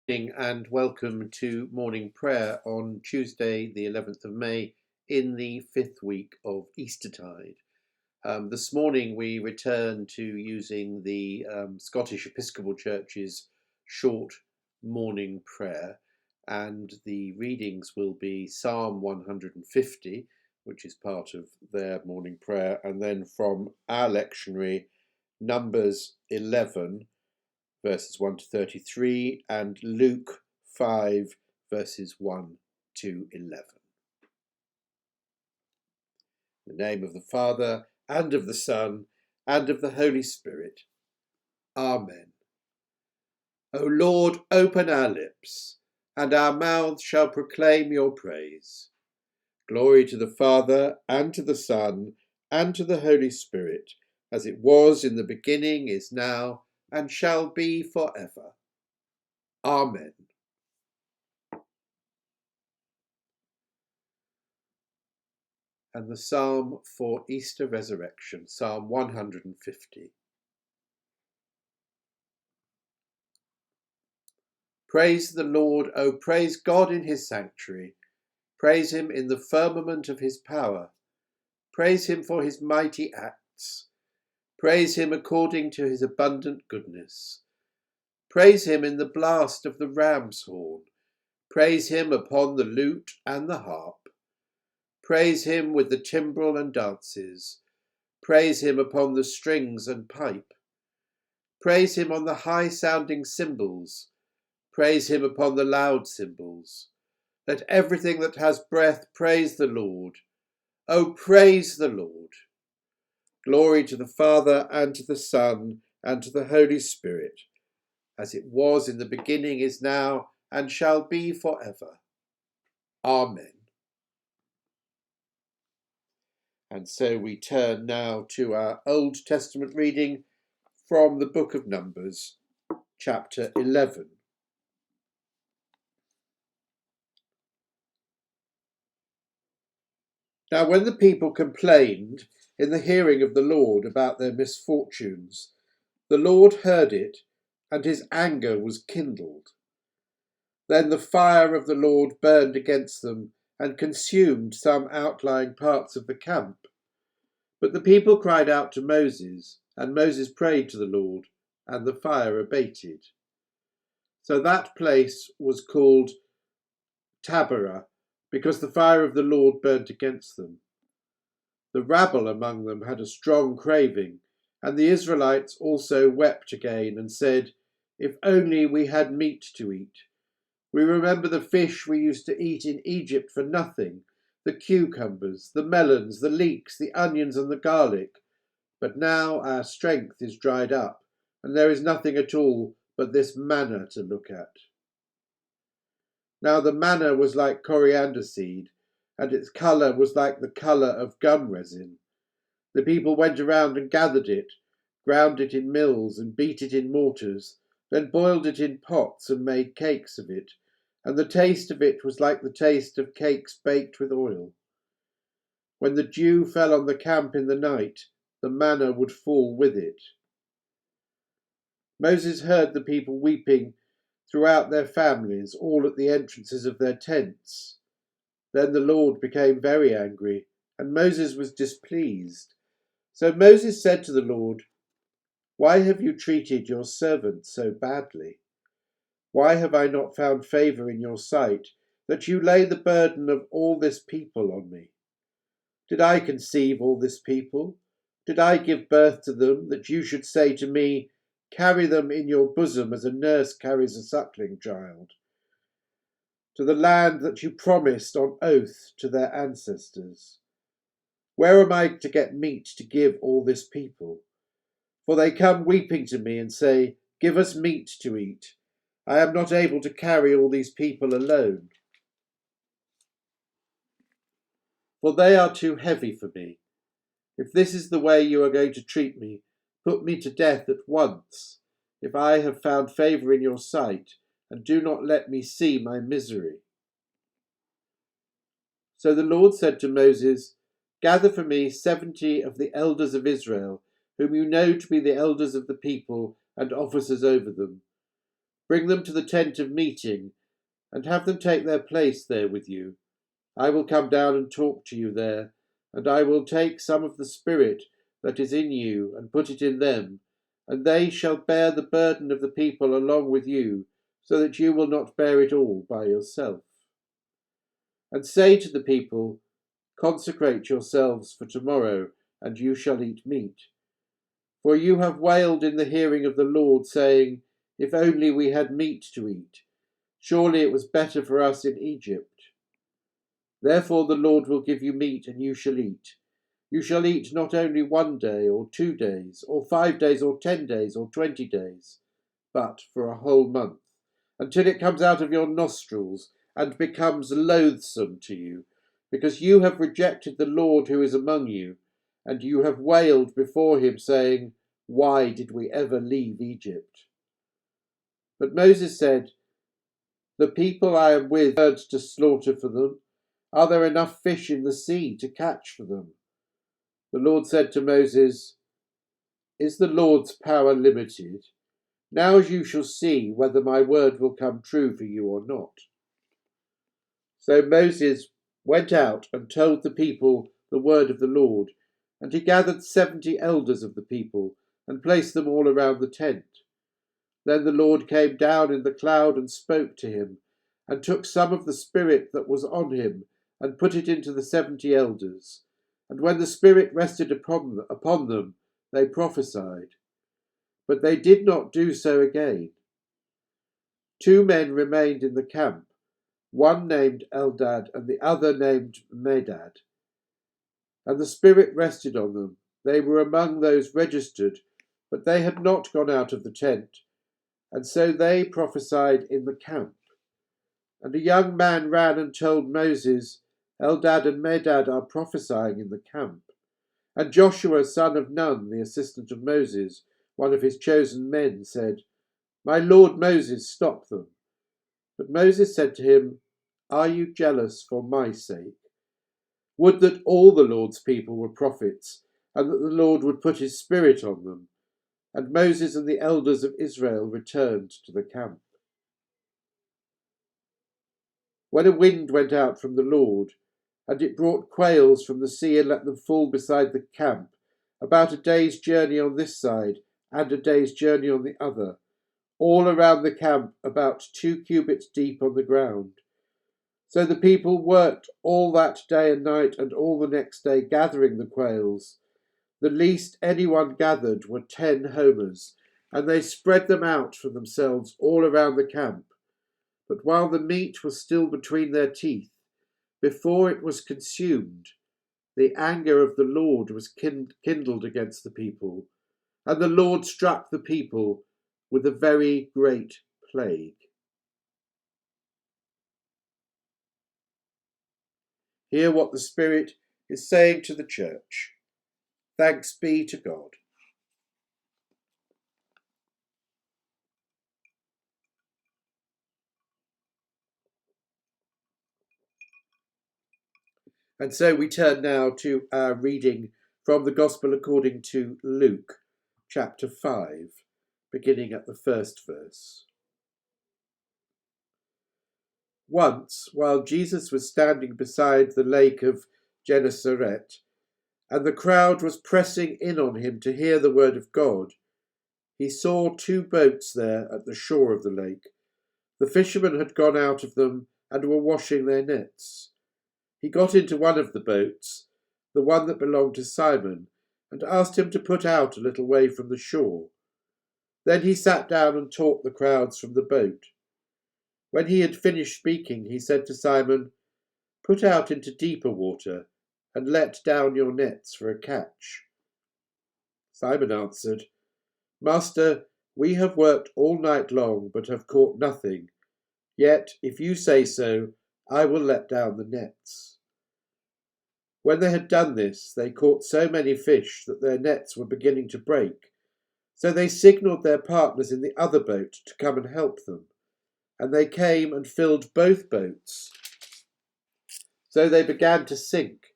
And welcome to morning prayer on Tuesday, the 11th of May, in the 5th week of Eastertide. This morning we return to using the Scottish Episcopal Church's short morning prayer, and the readings will be Psalm 150, which is part of their morning prayer, and then from our lectionary, Numbers 11, verses 1 to 33, and Luke 5, verses 1 to 11. In the name of the Father, and of the Son, and of the Holy Spirit. Amen. O Lord, open our lips, and our mouths shall proclaim your praise. Glory to the Father, and to the Son, and to the Holy Spirit, as it was in the beginning, is now, and shall be forever. Amen. And the Psalm for Easter Resurrection, Psalm 150. Praise the Lord, O praise God in his sanctuary. Praise him in the firmament of his power. Praise him for his mighty acts. Praise him according to his abundant goodness. Praise him in the blast of the ram's horn. Praise him upon the lute and the harp. Praise him with the timbrel and dances. Praise him upon the strings and pipe. Praise him on the high-sounding cymbals. Praise him upon the loud cymbals. Let everything that has breath praise the Lord. O praise the Lord. Glory to the Father, and to the Son, and to the Holy Spirit, as it was in the beginning, is now, and shall be forever. Amen. And so we turn now to our Old Testament reading from the book of Numbers, chapter 11. Now when the people complained in the hearing of the Lord about their misfortunes, the Lord heard it, and his anger was kindled. Then the fire of the Lord burned against them and consumed some outlying parts of the camp. But the people cried out to Moses, and Moses prayed to the Lord, and the fire abated. So that place was called Taberah, because the fire of the Lord burnt against them. The rabble among them had a strong craving, and the Israelites also wept again and said, "If only we had meat to eat. We remember the fish we used to eat in Egypt for nothing, the cucumbers, the melons, the leeks, the onions and the garlic. But now our strength is dried up, and there is nothing at all but this manna to look at." Now the manna was like coriander seed, and its colour was like the colour of gum resin. The people went around and gathered it, ground it in mills and beat it in mortars, then boiled it in pots and made cakes of it, and the taste of it was like the taste of cakes baked with oil. When the dew fell on the camp in the night, the manna would fall with it. Moses heard the people weeping throughout their families, all at the entrances of their tents. Then the Lord became very angry, and Moses was displeased. So Moses said to the Lord, "Why have you treated your servant so badly? Why have I not found favour in your sight, that you lay the burden of all this people on me? Did I conceive all this people? Did I give birth to them, that you should say to me, 'Carry them in your bosom as a nurse carries a suckling child'? To the land that you promised on oath to their ancestors. Where am I to get meat to give all this people? For they come weeping to me and say, 'Give us meat to eat.' I am not able to carry all these people alone. For they are too heavy for me. If this is the way you are going to treat me, put me to death at once, if I have found favour in your sight, and do not let me see my misery." So the Lord said to Moses, "Gather for me 70 of the elders of Israel, whom you know to be the elders of the people and officers over them. Bring them to the tent of meeting, and have them take their place there with you. I will come down and talk to you there, and I will take some of the Spirit that is in you and put it in them, and they shall bear the burden of the people along with you, so that you will not bear it all by yourself. And say to the people, consecrate yourselves for tomorrow, and you shall eat meat. For you have wailed in the hearing of the Lord, saying, if only we had meat to eat. Surely it was better for us in Egypt. Therefore the Lord will give you meat, and you shall eat. You shall eat not only 1 day, or 2 days, or 5 days, or 10 days, or 20 days, but for a whole month, until it comes out of your nostrils and becomes loathsome to you, because you have rejected the Lord who is among you, and you have wailed before him, saying, why did we ever leave Egypt? But Moses said, the people I am with birds to slaughter for them. Are there enough fish in the sea to catch for them? The Lord said to Moses, is the Lord's power limited? Now you shall see whether my word will come true for you or not. So Moses went out and told the people the word of the Lord, and he gathered 70 elders of the people and placed them all around the tent. Then the Lord came down in the cloud and spoke to him, and took some of the Spirit that was on him and put it into the 70 elders. And when the Spirit rested upon them, they prophesied. But they did not do so again. 2 men remained in the camp, one named Eldad and the other named Medad. And the Spirit rested on them. They were among those registered, but they had not gone out of the tent, and so they prophesied in the camp. And a young man ran and told Moses, Eldad and Medad are prophesying in the camp. And Joshua, son of Nun, the assistant of Moses, one of his chosen men, said, my lord Moses, stop them. But Moses said to him, are you jealous for my sake? Would that all the Lord's people were prophets, and that the Lord would put his Spirit on them. And Moses and the elders of Israel returned to the camp. When a wind went out from the Lord, and it brought quails from the sea and let them fall beside the camp, about a day's journey on this side and a day's journey on the other, all around the camp about 2 cubits deep on the ground. So the people worked all that day and night and all the next day gathering the quails. The least anyone gathered were 10 homers, and they spread them out for themselves all around the camp. But while the meat was still between their teeth, before it was consumed, the anger of the Lord was kindled against the people, and the Lord struck the people with a very great plague. Hear what the Spirit is saying to the church. Thanks be to God. And so we turn now to our reading from the Gospel according to Luke, chapter 5, beginning at the first verse. Once, while Jesus was standing beside the lake of Gennesaret, and the crowd was pressing in on him to hear the word of God, he saw 2 boats there at the shore of the lake. The fishermen had gone out of them and were washing their nets. He got into one of the boats, the one that belonged to Simon, and asked him to put out a little way from the shore. Then he sat down and taught the crowds from the boat. When he had finished speaking, he said to Simon, "Put out into deeper water and let down your nets for a catch." Simon answered, "Master, we have worked all night long but have caught nothing. Yet, if you say so, I will let down the nets." When they had done this, they caught so many fish that their nets were beginning to break. So they signalled their partners in the other boat to come and help them. And they came and filled both boats. So they began to sink.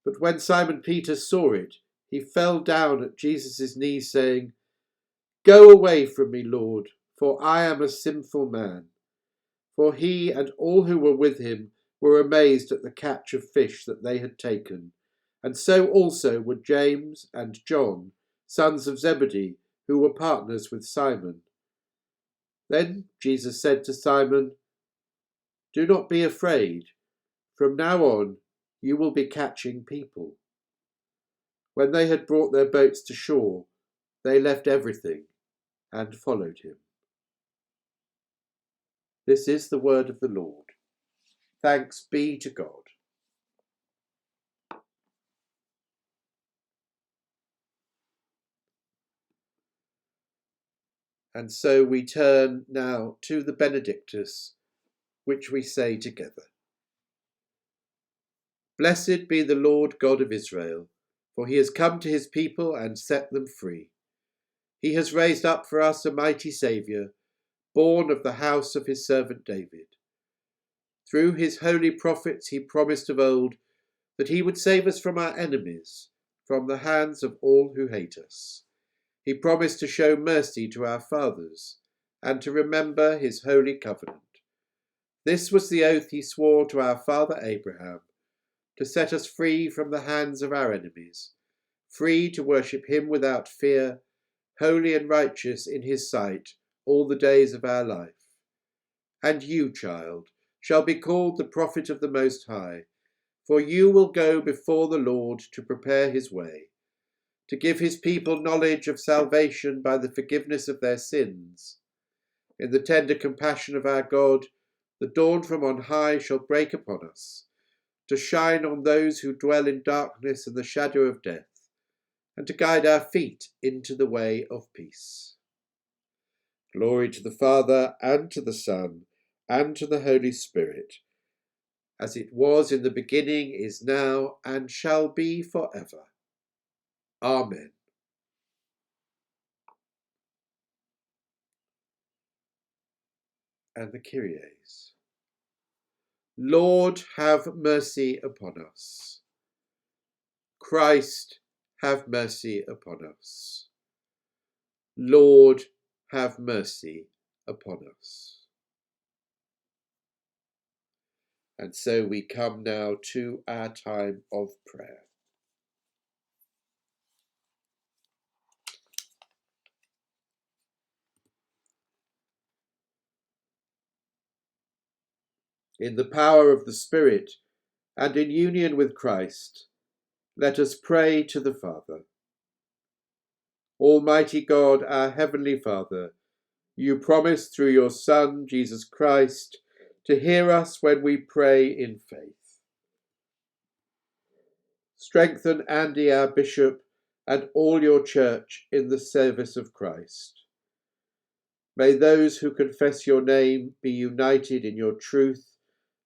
But when Simon Peter saw it, he fell down at Jesus' knees, saying, "Go away from me, Lord, for I am a sinful man." For he and all who were with him were amazed at the catch of fish that they had taken, and so also were James and John, sons of Zebedee, who were partners with Simon. Then Jesus said to Simon, "Do not be afraid. From now on you will be catching people." When they had brought their boats to shore, they left everything and followed him. This is the word of the Lord. Thanks be to God. And so we turn now to the Benedictus, which we say together. Blessed be the Lord God of Israel, for he has come to his people and set them free. He has raised up for us a mighty Saviour, born of the house of his servant David. Through his holy prophets he promised of old that he would save us from our enemies, from the hands of all who hate us. He promised to show mercy to our fathers and to remember his holy covenant. This was the oath he swore to our father Abraham, to set us free from the hands of our enemies, free to worship him without fear, holy and righteous in his sight all the days of our life. And you, child, shall be called the prophet of the Most High, for you will go before the Lord to prepare his way, to give his people knowledge of salvation by the forgiveness of their sins. In the tender compassion of our God, the dawn from on high shall break upon us, to shine on those who dwell in darkness and the shadow of death, and to guide our feet into the way of peace. Glory to the Father, and to the Son, and to the Holy Spirit, as it was in the beginning, is now, and shall be forever. Amen. And the Kyries. Lord, have mercy upon us. Christ, have mercy upon us. Lord, have mercy upon us. And so we come now to our time of prayer. In the power of the Spirit and in union with Christ, let us pray to the Father. Almighty God, our Heavenly Father, you promised through your Son, Jesus Christ, to hear us when we pray in faith. Strengthen Andy, our Bishop, and all your church in the service of Christ. May those who confess your name be united in your truth,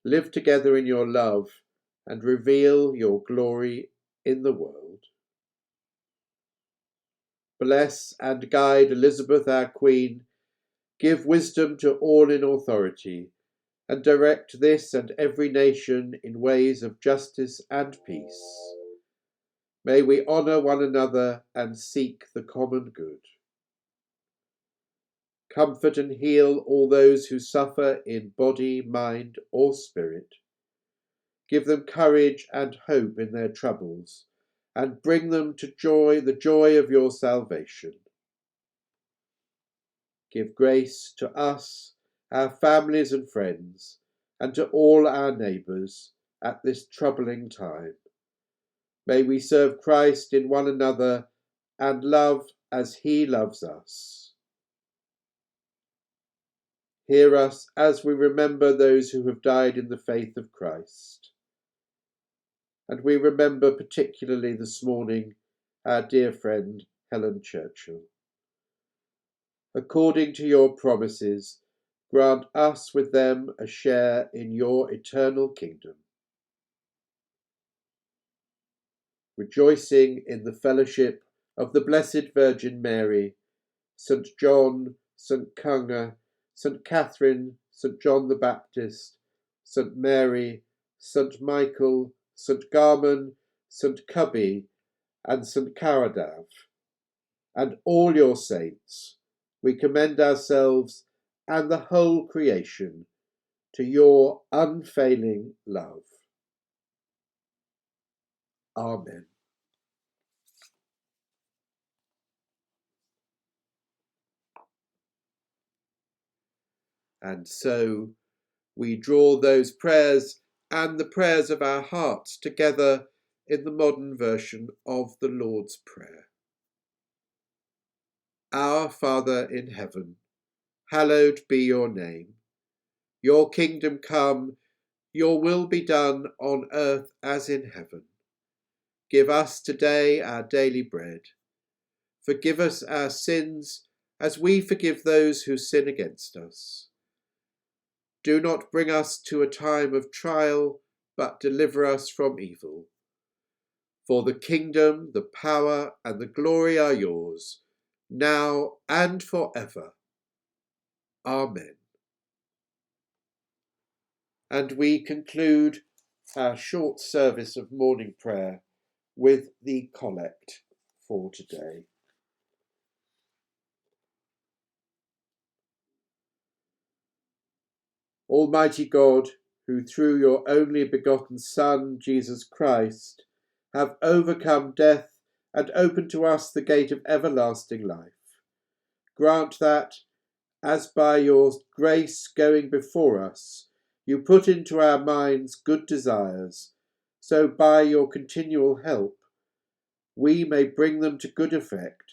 live together in your love, and reveal your glory in the world. Bless and guide Elizabeth, our Queen, give wisdom to all in authority, and direct this and every nation in ways of justice and peace. May we honour one another and seek the common good. Comfort and heal all those who suffer in body, mind, or spirit. Give them courage and hope in their troubles, and bring them to the joy of your salvation. Give grace to us, our families and friends, and to all our neighbours at this troubling time. May we serve Christ in one another and love as he loves us. Hear us as we remember those who have died in the faith of Christ. And we remember particularly this morning our dear friend Helen Churchill. According to your promises, grant us with them a share in your eternal kingdom. Rejoicing in the fellowship of the Blessed Virgin Mary, St. John, St. Cunga, St. Catherine, St. John the Baptist, St. Mary, St. Michael, St. Garman, St. Cubby, and St. Caradav, and all your saints, we commend ourselves and the whole creation to your unfailing love. Amen. And so we draw those prayers and the prayers of our hearts together in the modern version of the Lord's Prayer. Our Father in heaven, hallowed be your name. Your kingdom come, your will be done on earth as in heaven. Give us today our daily bread. Forgive us our sins as we forgive those who sin against us. Do not bring us to a time of trial, but deliver us from evil. For the kingdom, the power, and the glory are yours, now and forever. Amen. And we conclude our short service of morning prayer with the collect for today. Almighty God, who through your only begotten Son, Jesus Christ, have overcome death and opened to us the gate of everlasting life, grant that, as by your grace going before us, you put into our minds good desires, so by your continual help we may bring them to good effect,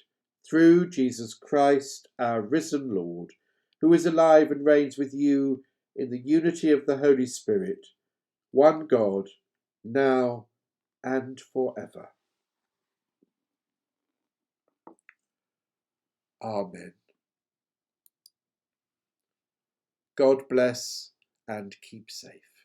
through Jesus Christ, our risen Lord, who is alive and reigns with you in the unity of the Holy Spirit, one God, now and forever. Amen. God bless and keep safe.